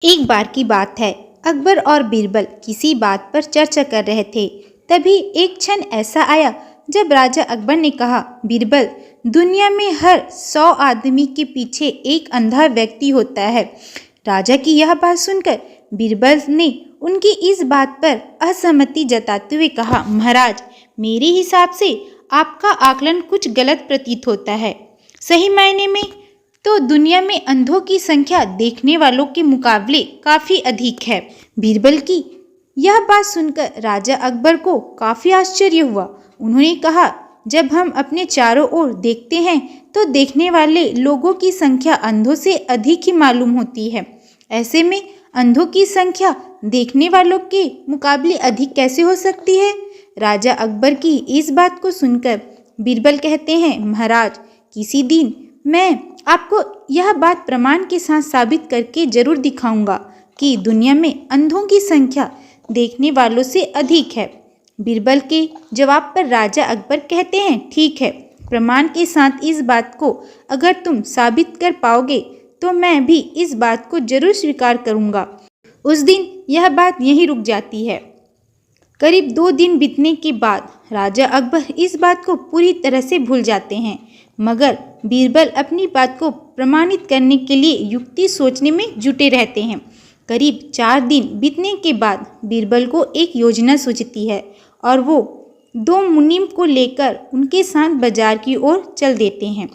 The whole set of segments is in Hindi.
एक बार की बात है। अकबर और बीरबल किसी बात पर चर्चा कर रहे थे। तभी एक क्षण ऐसा आया जब राजा अकबर ने कहा, बीरबल, दुनिया में हर 100 आदमी के पीछे एक अंधा व्यक्ति होता है। राजा की यह बात सुनकर बीरबल ने उनकी इस बात पर असहमति जताते हुए कहा, महाराज, मेरे हिसाब से आपका आकलन कुछ गलत प्रतीत होता है। सही मायने में तो दुनिया में अंधों की संख्या देखने वालों के मुकाबले काफी अधिक है। बीरबल की यह बात सुनकर राजा अकबर को काफी आश्चर्य हुआ। उन्होंने कहा, जब हम अपने चारों ओर देखते हैं तो देखने वाले लोगों की संख्या अंधों से अधिक ही मालूम होती है। ऐसे में अंधों की संख्या देखने वालों के मुकाबले अधिक कैसे हो सकती है? राजा अकबर की इस बात को सुनकर बीरबल कहते हैं, महाराज, किसी दिन मैं आपको यह बात प्रमाण के साथ साबित करके जरूर दिखाऊंगा कि दुनिया में अंधों की संख्या देखने वालों से अधिक है। बीरबल के जवाब पर राजा अकबर कहते हैं, ठीक है, प्रमाण के साथ इस बात को अगर तुम साबित कर पाओगे तो मैं भी इस बात को जरूर स्वीकार करूंगा। उस दिन यह बात यहीं रुक जाती है। करीब 2 दिन बीतने के बाद राजा अकबर इस बात को पूरी तरह से भूल जाते हैं, मगर बीरबल अपनी बात को प्रमाणित करने के लिए युक्ति सोचने में जुटे रहते हैं। करीब 4 दिन बीतने के बाद बीरबल को एक योजना सूझती है और वो 2 मुनीम को लेकर उनके साथ बाजार की ओर चल देते हैं।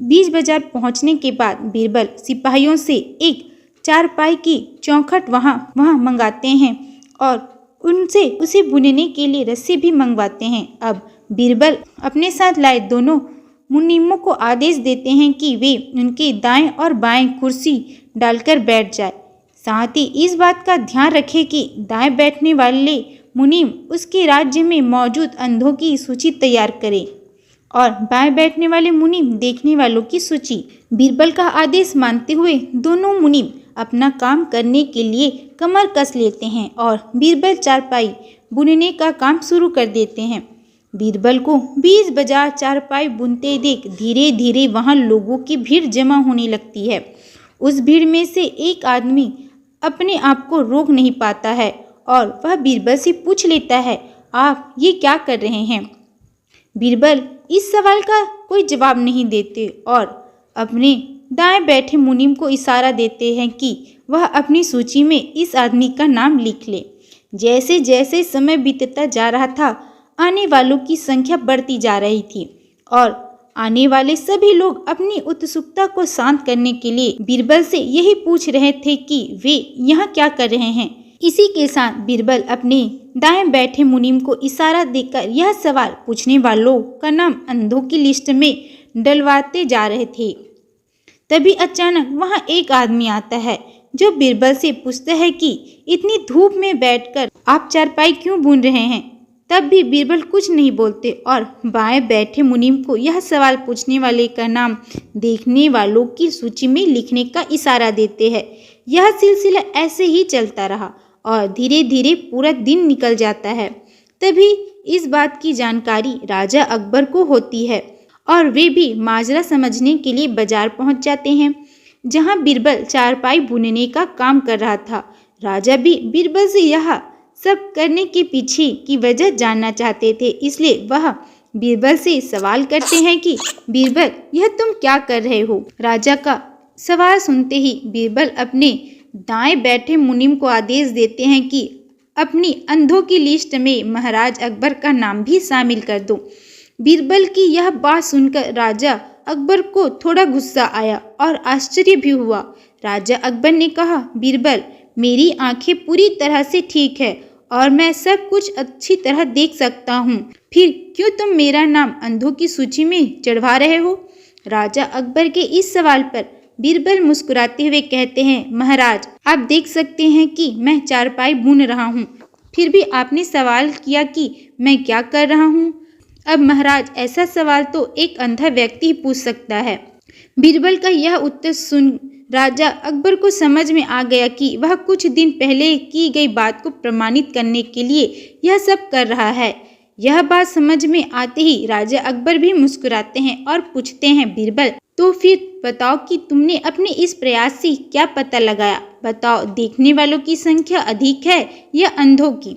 बीच बाजार पहुंचने के बाद बीरबल सिपाहियों से एक चारपाई की चौखट वहां मंगाते हैं और उनसे उसे बुनने के लिए रस्सी भी मंगवाते हैं। अब बीरबल अपने साथ लाए दोनों मुनीमों को आदेश देते हैं कि वे उनके दाएं और बाएं कुर्सी डालकर बैठ जाए। साथ ही इस बात का ध्यान रखें कि दाएं बैठने वाले मुनीम उसके राज्य में मौजूद अंधों की सूची तैयार करें और बाएं बैठने वाले मुनीम देखने वालों की सूची। बीरबल का आदेश मानते हुए दोनों मुनीम अपना काम करने के लिए कमर कस लेते हैं और बीरबल चारपाई बुनने का काम शुरू कर देते हैं। बीरबल को बीच बाजार चारपाई बुनते देख धीरे धीरे वहां लोगों की भीड़ जमा होने लगती है। उस भीड़ में से एक आदमी अपने आप को रोक नहीं पाता है और वह बीरबल से पूछ लेता है, आप ये क्या कर रहे हैं? बीरबल इस सवाल का कोई जवाब नहीं देते और अपने दाएं बैठे मुनीम को इशारा देते हैं कि वह अपनी सूची में इस आदमी का नाम लिख ले। जैसे जैसे समय बीतता जा रहा था, आने वालों की संख्या बढ़ती जा रही थी और आने वाले सभी लोग अपनी उत्सुकता को शांत करने के लिए बीरबल से यही पूछ रहे थे कि वे यहाँ क्या कर रहे हैं। इसी के साथ बीरबल अपने दाएं बैठे मुनीम को इशारा देकर यह सवाल पूछने वालों का नाम अंधों की लिस्ट में डलवाते जा रहे थे। तभी अचानक वहां एक आदमी आता है जो बीरबल से पूछता है कि इतनी धूप में बैठकर आप चारपाई क्यों बुन रहे हैं? तब भी बीरबल कुछ नहीं बोलते और बाएं बैठे मुनीम को यह सवाल पूछने वाले का नाम देखने वालों की सूची में लिखने का इशारा देते हैं। यह सिलसिला ऐसे ही चलता रहा और धीरे धीरे पूरा दिन निकल जाता है। तभी इस बात की जानकारी राजा अकबर को होती है और वे भी माजरा समझने के लिए बाजार पहुंच जाते हैं, जहां बीरबल चारपाई बुनने का काम कर रहा था। राजा भी बीरबल से यह सब करने के पीछे की वजह जानना चाहते थे, इसलिए वह बीरबल से सवाल करते हैं कि बीरबल, यह तुम क्या कर रहे हो? राजा का सवाल सुनते ही बीरबल अपने दाएं बैठे मुनीम को आदेश देते हैं कि अपनी अंधों की लिस्ट में महाराज अकबर का नाम भी शामिल कर दो। बीरबल की यह बात सुनकर राजा अकबर को थोड़ा गुस्सा आया और आश्चर्य भी हुआ। राजा अकबर ने कहा, बीरबल, मेरी आंखें पूरी तरह से ठीक है और मैं सब कुछ अच्छी तरह देख सकता हूँ, फिर क्यों तुम मेरा नाम अंधों की सूची में चढ़वा रहे हो? राजा अकबर के इस सवाल पर बीरबल मुस्कुराते हुए कहते हैं, महाराज, आप देख सकते हैं कि मैं चारपाई बुन रहा हूँ, फिर भी आपने सवाल किया कि मैं क्या कर रहा हूँ। अब महाराज, ऐसा सवाल तो एक अंधा व्यक्ति ही पूछ सकता है। बीरबल का यह उत्तर सुन राजा अकबर को समझ में आ गया कि वह कुछ दिन पहले की गई बात को प्रमाणित करने के लिए यह सब कर रहा है। यह बात समझ में आते ही राजा अकबर भी मुस्कुराते हैं और पूछते हैं, बीरबल, तो फिर बताओ कि तुमने अपने इस प्रयास से क्या पता लगाया? बताओ, देखने वालों की संख्या अधिक है या अंधों की?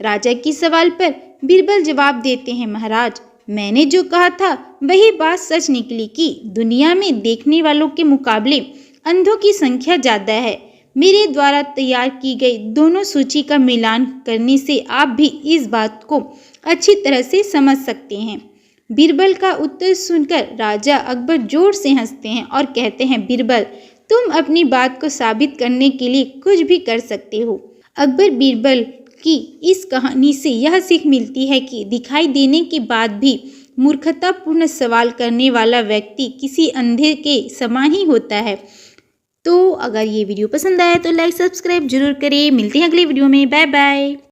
राजा के सवाल पर बीरबल जवाब देते हैं, महाराज, मैंने जो कहा था वही बात सच निकली कि दुनिया में देखने वालों के मुकाबले अंधों की संख्या ज़्यादा है। मेरे द्वारा तैयार की गई दोनों सूची का मिलान करने से आप भी इस बात को अच्छी तरह से समझ सकते हैं। बीरबल का उत्तर सुनकर राजा अकबर जोर से हंसते हैं और कहते हैं, बीरबल, तुम अपनी बात को साबित करने के लिए कुछ भी कर सकते हो। अकबर बीरबल की इस कहानी से यह सीख मिलती है कि दिखाई देने के बाद भी मूर्खतापूर्ण सवाल करने वाला व्यक्ति किसी अंधे के समान ही होता है। तो अगर ये वीडियो पसंद आया तो लाइक सब्सक्राइब जरूर करें। मिलते हैं अगले वीडियो में। Bye bye.